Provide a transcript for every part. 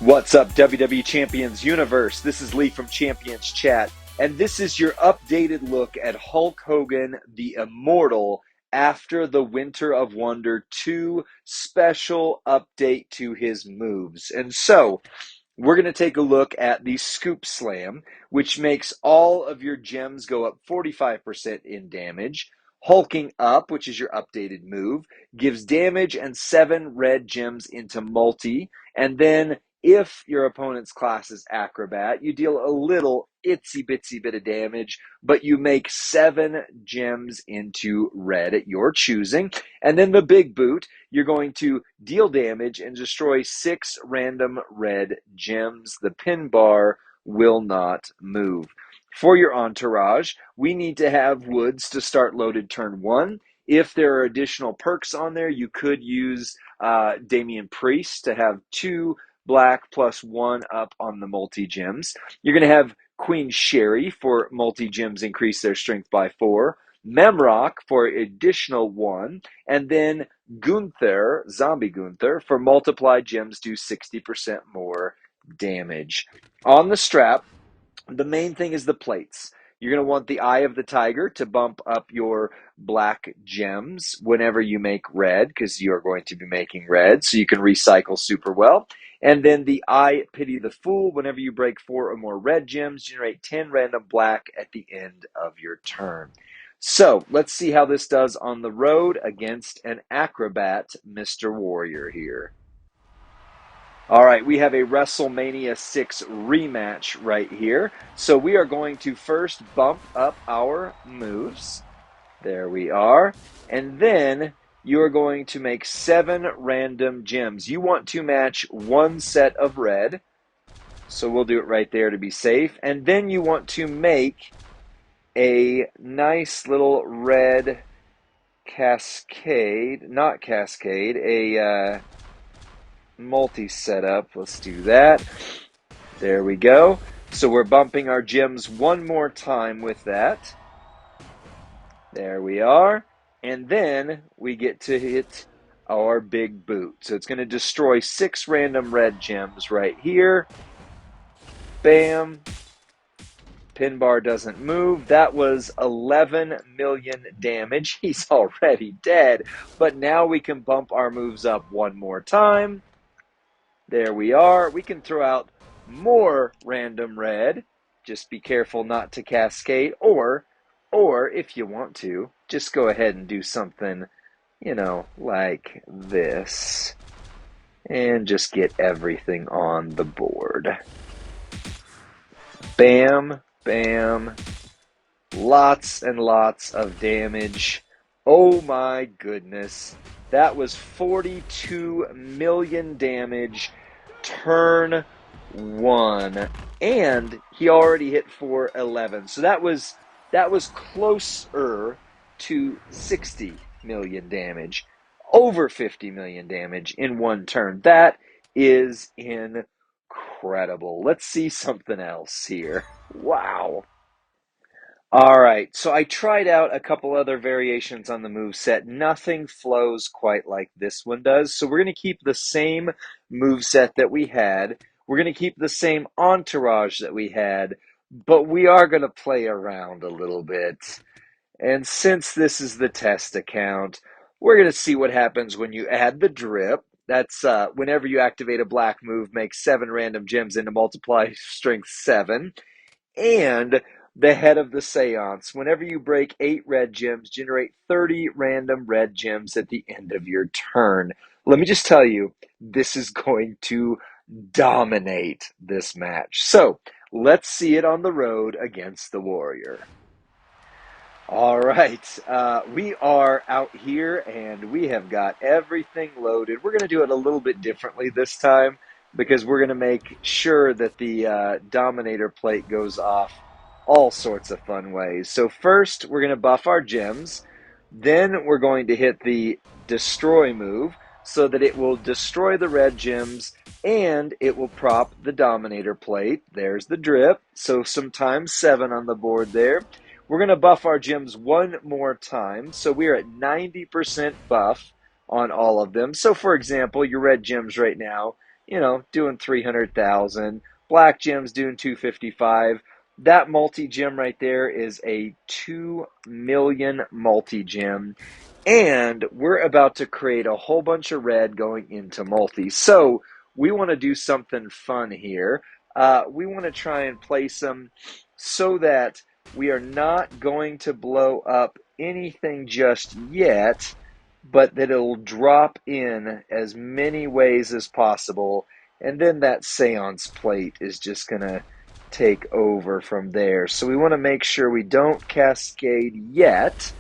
What's up, WWE Champions Universe? This is Lee from Champions Chat, and this is your updated look at Hulk Hogan, the Immortal, after the Winter of Wonder 2 special update to his moves. And so, we're going to take a look at the Scoop Slam, which makes all of your gems go up 45% in damage. Hulking Up, which is your updated move, gives damage and 7 red gems into multi. And then, if your opponent's class is Acrobat, you deal a little itsy bitsy bit of damage, but you make 7 gems into red at your choosing. And then the Big Boot, you're going to deal damage and destroy 6 random red gems. The pin bar will not move. For your Entourage, we need to have Woods to start loaded turn 1. If there are additional perks on there, you could use Damian Priest to have 2 black plus 1 up on the multi-gems. You're going to have Queen Sherry for multi-gems increase their strength by 4. Memrock for additional 1. And then Gunther, Zombie Gunther, for multiplied gems do 60% more damage. On the strap, the main thing is the plates. You're going to want the Eye of the Tiger to bump up your black gems whenever you make red, because you're going to be making red, so you can recycle super well. And then the I Pity the Fool, whenever you break 4 or more red gems, generate 10 random black at the end of your turn. So let's see how this does on the road against an Acrobat Mr. Warrior here. All right, we have a WrestleMania 6 rematch right here. So we are going to first bump up our moves. There we are. And then you are going to make 7 random gems. You want to match 1 set of red. So we'll do it right there to be safe. And then you want to make a nice little red cascade, not cascade, a multi-setup. Let's do that. There we go. So we're bumping our gems one more time with that. There we are. And then we get to hit our Big Boot. So it's going to destroy 6 random red gems right here. Bam. Pin bar doesn't move. That was 11 million damage. He's already dead. But now we can bump our moves up one more time. There we are. We can throw out more random red. Just be careful not to cascade. Or if you want to, just go ahead and do something, like this. And just get everything on the board. Bam, bam. Lots and lots of damage. Oh my goodness. That was 42 million damage, turn 1, and he already hit for 11. So that was closer to 60 million damage, over 50 million damage in one turn. That is incredible. Let's see something else here. Wow. All right, so I tried out a couple other variations on the moveset. Nothing flows quite like this one does. So we're going to keep the same moveset that we had. We're going to keep the same entourage that we had, but we are going to play around a little bit. And since this is the test account, we're going to see what happens when you add the drip. That's whenever you activate a black move, make 7 random gems into multiply strength 7. And the Head of the Seance. Whenever you break 8 red gems, generate 30 random red gems at the end of your turn. Let me just tell you, this is going to dominate this match. So, let's see it on the road against the Warrior. All right, we are out here and we have got everything loaded. We're going to do it a little bit differently this time because we're going to make sure that the Dominator plate goes off all sorts of fun ways. So first, we're going to buff our gems. Then we're going to hit the Destroy move so that it will destroy the red gems and it will prop the Dominator plate. There's the drip. So some times 7 on the board there. We're going to buff our gems one more time. So we're at 90% buff on all of them. So for example, your red gems right now, doing 300,000. Black gems doing 255. That multi-gem right there is a 2 million multi-gem. And we're about to create a whole bunch of red going into multi. So we want to do something fun here. We want to try and place them so that we are not going to blow up anything just yet, but that it'll drop in as many ways as possible. And then that seance plate is just going to take over from there. So we want to make sure we don't cascade yet,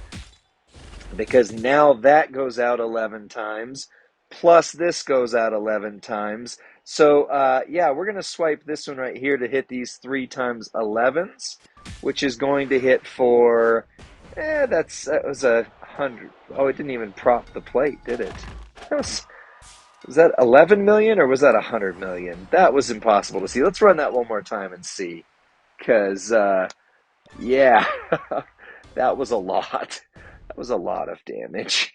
because now that goes out 11 times, plus this goes out 11 times. So, yeah, we're going to swipe this one right here to hit these 3 times 11s, which is going to hit for, that was 100. Oh, it didn't even prop the plate, did it? Was that 11 million or was that 100 million? That was impossible to see. Let's run that one more time and see. Because, yeah, that was a lot. That was a lot of damage.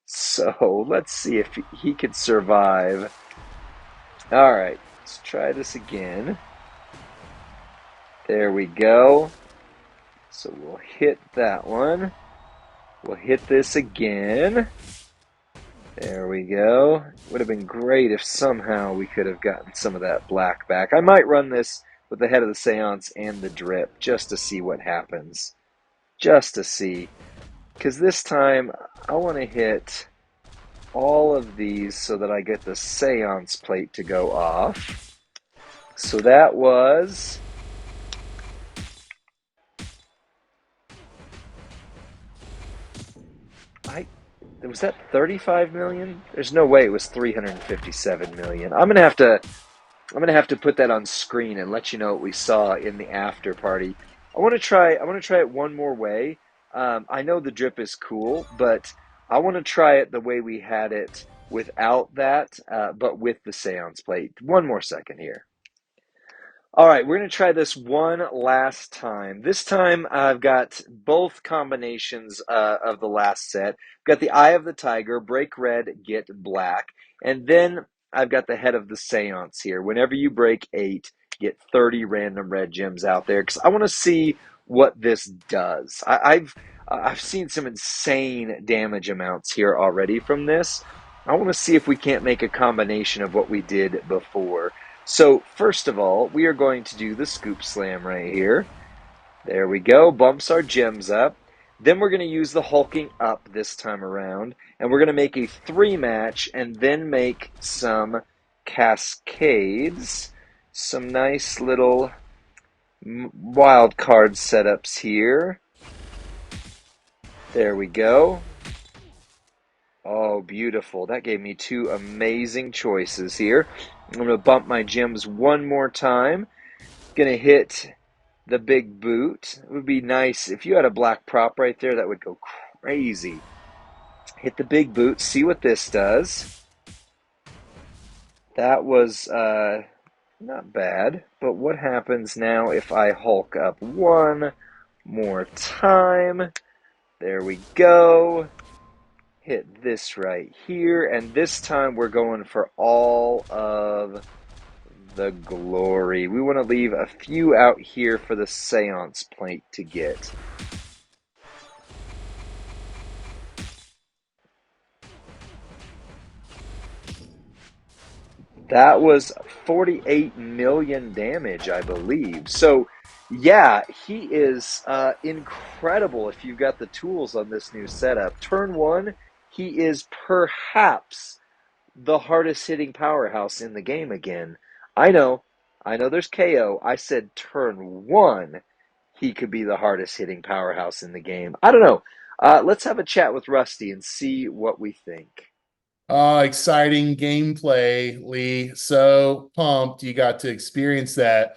So let's see if he could survive. All right, let's try this again. There we go. So we'll hit that one. We'll hit this again. There we go. Would have been great if somehow we could have gotten some of that black back. I might run this with the head of the seance and the drip just to see what happens. Just to see. Because this time I want to hit all of these so that I get the seance plate to go off. So that was... Was that 35 million? There's no way it was 357 million. I'm gonna have to put that on screen and let you know what we saw in the after party. I want to try it one more way. I know the drip is cool, but I want to try it the way we had it without that, but with the seance plate. One more second here. All right, we're going to try this one last time. This time I've got both combinations of the last set. I've got the Eye of the Tiger, break red, get black. And then I've got the Head of the Seance here. Whenever you break 8, get 30 random red gems out there, because I want to see what this does. I've seen some insane damage amounts here already from this. I want to see if we can't make a combination of what we did before. So first of all, we are going to do the scoop slam right here. There we go, bumps our gems up. Then we're going to use the hulking up this time around, and we're going to make a 3-match and then make some cascades. Some nice little wild card setups here. There we go. Oh, beautiful. That gave me 2 amazing choices here. I'm going to bump my gems one more time. Going to hit the big boot. It would be nice if you had a black prop right there. That would go crazy. Hit the big boot. See what this does. That was not bad. But what happens now if I hulk up one more time? There we go. Hit this right here, and this time we're going for all of the glory. We want to leave a few out here for the seance plate to get. That was 48 million damage, I believe. So, yeah, he is incredible if you've got the tools on this new setup. Turn 1, he is perhaps the hardest hitting powerhouse in the game again. I know there's KO. I said turn 1, he could be the hardest hitting powerhouse in the game. I don't know. Let's have a chat with Rusty and see what we think. Exciting gameplay, Lee. So pumped you got to experience that.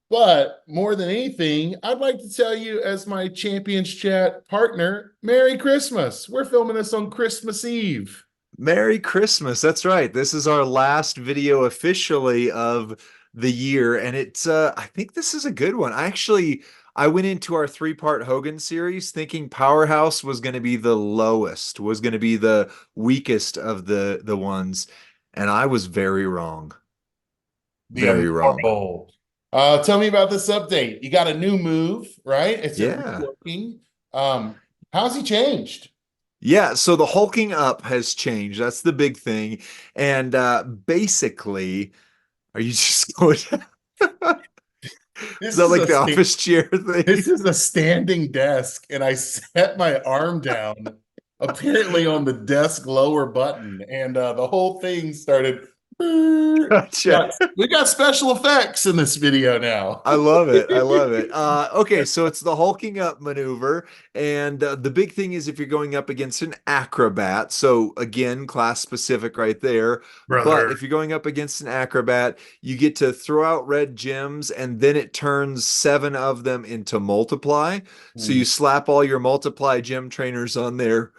But more than anything, I'd like to tell you, as my Champions Chat partner, Merry Christmas. We're filming this on Christmas Eve. Merry Christmas. That's right. This is our last video officially of the year, and it's I think this is a good one. I went into our 3-part Hogan series thinking Powerhouse was going to be the lowest, was going to be the weakest of the ones, and I was very wrong. The Very wrong. Immortal. Tell me about this update. You got a new move, right? It's Yeah. reworking. How's he changed? Yeah, so the hulking up has changed. That's the big thing. And basically, are you just going Is This that is like a the sta- office chair thing? this is a standing desk, and I set my arm down, apparently on the desk lower button, and the whole thing started. Gotcha. We got special effects in this video now. I love it. I love it. Okay, so it's the hulking up maneuver. And the big thing is if you're going up against an acrobat, so again, class specific right there. But Brother. if you're going up against an acrobat, you get to throw out red gems and then it turns 7 of them into multiply. So you slap all your multiply gem trainers on there.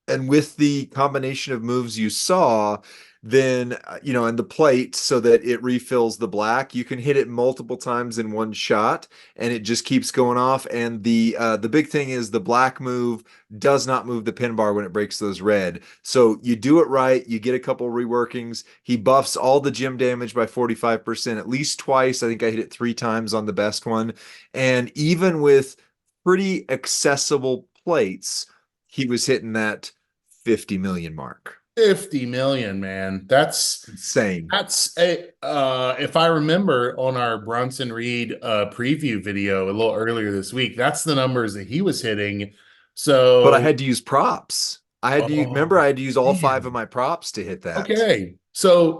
And with the combination of moves you saw, then and the plate so that it refills the black, you can hit it multiple times in one shot and it just keeps going off. And the big thing is the black move does not move the pin bar when it breaks those red. So you do it right, you get a couple reworkings. He buffs all the gem damage by 45% at least twice. I think I hit it 3 times on the best one. And even with pretty accessible plates, he was hitting that 50 million mark. 50 million, man. That's Insane. a if I remember on our Bronson Reed preview video a little earlier this week, that's the numbers that he was hitting. But I So had to use props. Remember, I had to use all 5 of man. my props to hit that. Okay. So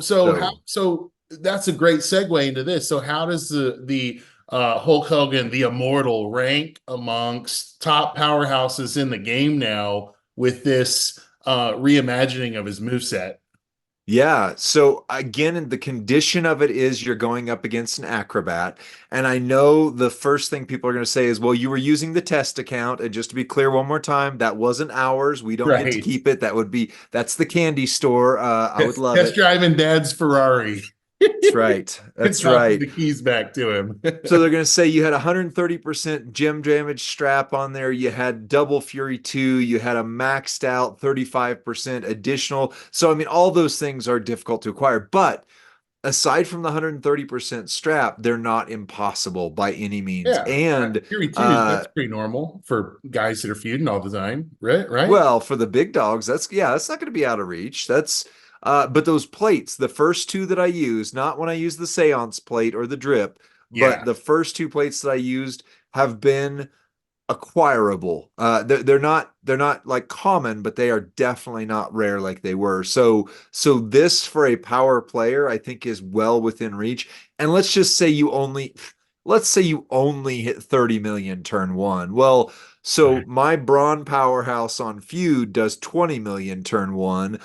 that's a great segue into this. So how does the Hulk Hogan, the Immortal, rank amongst top powerhouses in the game now with this reimagining of his moveset? Yeah. So again, the condition of it is you're going up against an acrobat. And I know the first thing people are going to say is, well, you were using the test account. And just to be clear one more time, that wasn't ours. We don't get to Right. keep it. That's the candy store. I would love Test it. driving dad's Ferrari. That's right. That's right. The keys back to him. So they're going to say you had 130% gem damage strap on there. You had double Fury 2. You had a maxed out 35% additional. So, I mean, all those things are difficult to acquire. But aside from the 130% strap, they're not impossible by any means. Yeah. And Fury 2, that's pretty normal for guys that are feuding all the time. Right? well, for the big dogs, that's not going to be out of reach. But those plates, the first 2 that I used, not when I used the Seance plate or the drip, Yeah. but the first 2 plates that I used have been acquirable. They're not like common, but they are definitely not rare like they were. So this for a power player, I think is well within reach. And let's say you only hit 30 million turn 1. Well, so my Braun powerhouse on Feud does 20 million turn 1.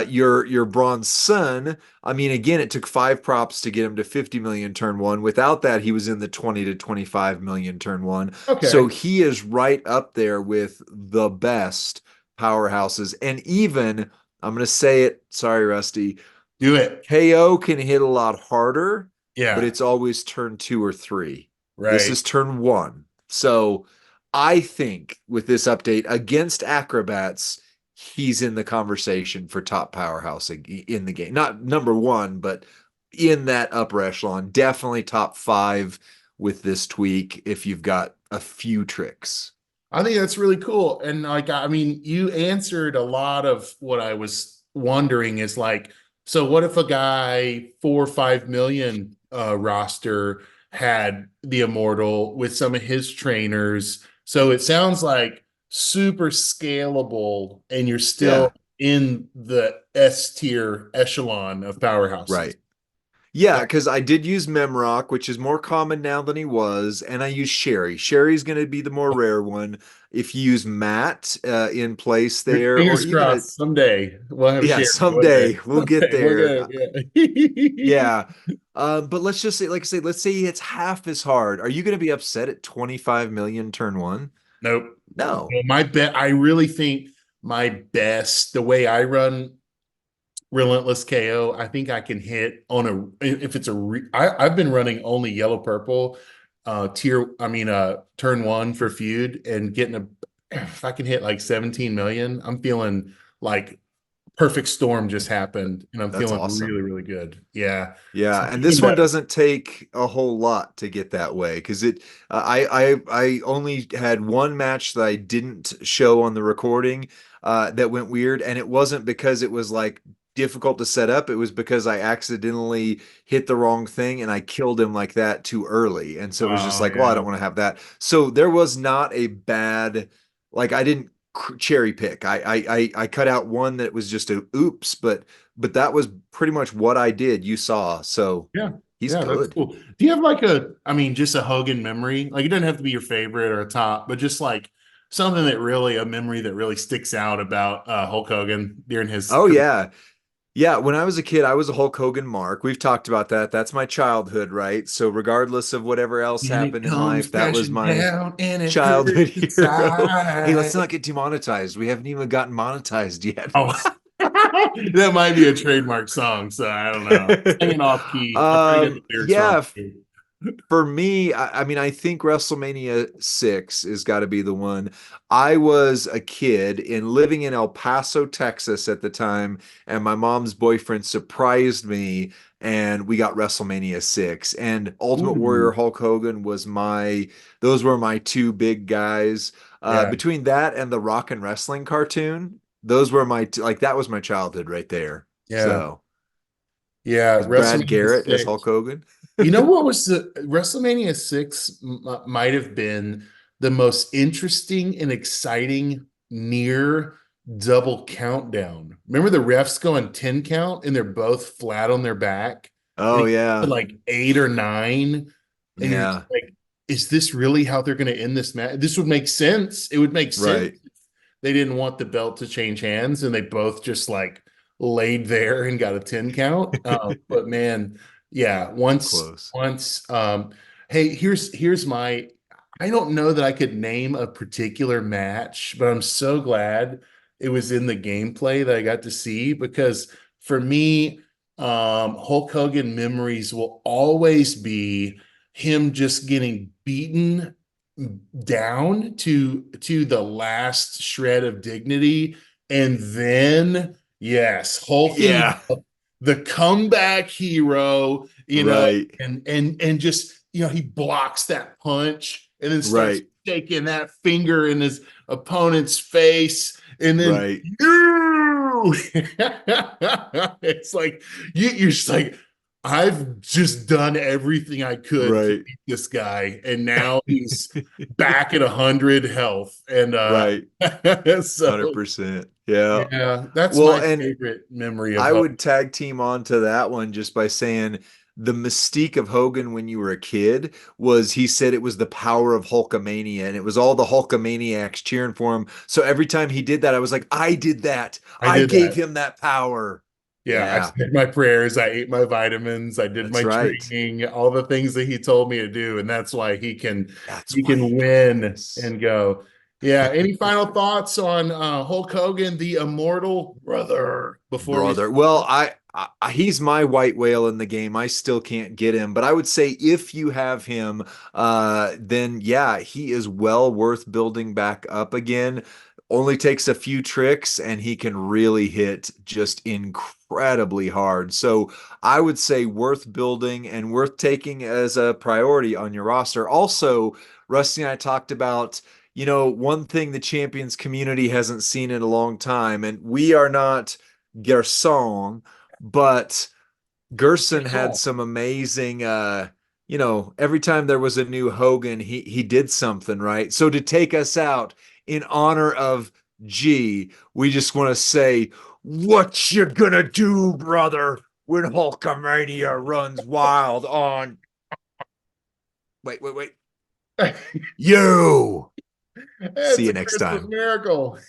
Your Braun's son, I mean, again, it took 5 props to get him to 50 million turn 1. Without that, he was in the 20 to 25 million turn 1. Okay. So he is right up there with the best powerhouses. And even, I'm going to say it, sorry, Rusty, Do it. KO can hit a lot harder, Yeah. but it's always turn 2 or 3. Right. This is turn 1. So I think with this update against acrobats, he's in the conversation for top powerhouse in the game. Not number 1, but in that upper echelon. Definitely top 5 with this tweak if you've got a few tricks. I think that's really cool. And like, I mean, you answered a lot of what I was wondering is like, so what if a guy 4 or 5 million roster had the Immortal with some of his trainers? So it sounds like super scalable and you're still in the S tier echelon of powerhouses. Right. Yeah, because I did use Memrock, which is more common now than he was, and I use Sherry. Sherry's going to be the more rare one. If you use Matt in place there, Fingers crossed, someday we'll have yeah, Sherry. someday we'll get there. Yeah. But let's just say, like I say, let's say he hits half as hard. Are you going to be upset at 25 million turn 1? Nope. No. I really think my best, the way I run Relentless KO, I think I can hit on if it's I've been running only yellow purple turn 1 for feud and getting if I can hit like 17 million, I'm feeling like perfect storm just happened, and I'm That's feeling awesome. really, really good. Yeah. So Yeah, and even this one better. doesn't take a whole lot to get that way because I only had one match that I didn't show on the recording that went weird, and it wasn't because it was like difficult to set up. It was because I accidentally hit the wrong thing and I killed him like that too early, and so it was just Oh like, well, I yeah. don't want to have that. So there was not a bad, like I didn't cherry pick. I cut out one that was just a oops, but that was pretty much what I did. You saw, so Yeah. he's Yeah, that's good. cool. Do you have like I mean, just a Hogan memory? Like it doesn't have to be your favorite or a top, but just like something that really, a memory that really sticks out about Hulk Hogan during his Oh career. yeah. Yeah, when I was a kid, I was a Hulk Hogan mark. We've talked about that. That's my childhood, right? So regardless of whatever else And it happened in comes life, that was crashing my down and it childhood hurts hero. Hey, let's inside. not get demonetized. We haven't even gotten monetized yet. Oh, that might be a trademark song, so I don't know. Hanging off key. I probably got the lyrics wrong Yeah, too. for me, I mean, I think WrestleMania 6 is got to be the one. I was a kid and living in El Paso, Texas at the time, and my mom's boyfriend surprised me, and we got WrestleMania 6. And Ultimate Warrior Ooh, Hulk Hogan was those were my two big guys. yeah, Between that and the Rock and Wrestling cartoon, those were like, that was my childhood right there. yeah, So, yeah. was Brad WrestleMania Garrett as 6. Hulk Hogan? You know what was the WrestleMania 6 might have been the most interesting and exciting near double countdown. Remember the refs going 10 count and they're both flat on their back and Oh, it yeah. like 8 or 9 and you're just Yeah. like, is this really how they're going to end this match? This would make sense. It would make sense. Right. They didn't want the belt to change hands and they both just like laid there and got a 10 count. But man, yeah, Close. hey, here's my I don't know that I could name a particular match, but I'm so glad it was in the gameplay that I got to see because for me, Hulk Hogan memories will always be him just getting beaten down to the last shred of dignity, and then yes, hulking Yeah. up, the comeback hero, Right. and just he blocks that punch and then starts Right. shaking that finger in his opponent's face, and then Right. it's like you're just like, I've just done everything I could to Right. beat this guy, and now he's back at 100 health. And Right. so 100%. Yeah. yeah, that's Well, my and favorite memory of I Hope. would tag team onto that one just by saying the mystique of Hogan when you were a kid was he said it was the power of Hulkamania and it was all the Hulkamaniacs cheering for him. So every time he did that, I was like, I did that. I I did gave that. him that power. Yeah, I Yeah, said my prayers, I ate my vitamins, I did that's my right. training, all the things that he told me to do, and that's why he can That's he why can he got win this. and go. Yeah, any final thoughts on Hulk Hogan, the Immortal brother, before we Brother. Well, he's my white whale in the game. I still can't get him, but I would say if you have him, then yeah, he is well worth building back up again. Only takes a few tricks and he can really hit just incredibly hard. So I would say worth building and worth taking as a priority on your roster. Also, Rusty and I talked about, one thing the champions community hasn't seen in a long time, and we are not Gerson, but Gerson had some amazing every time there was a new Hogan, he did something, right? So to take us out in honor of G, we just want to say, what you gonna do, brother, when Hulkamania runs wild on wait. You. It's See a you next Christmas time. miracle.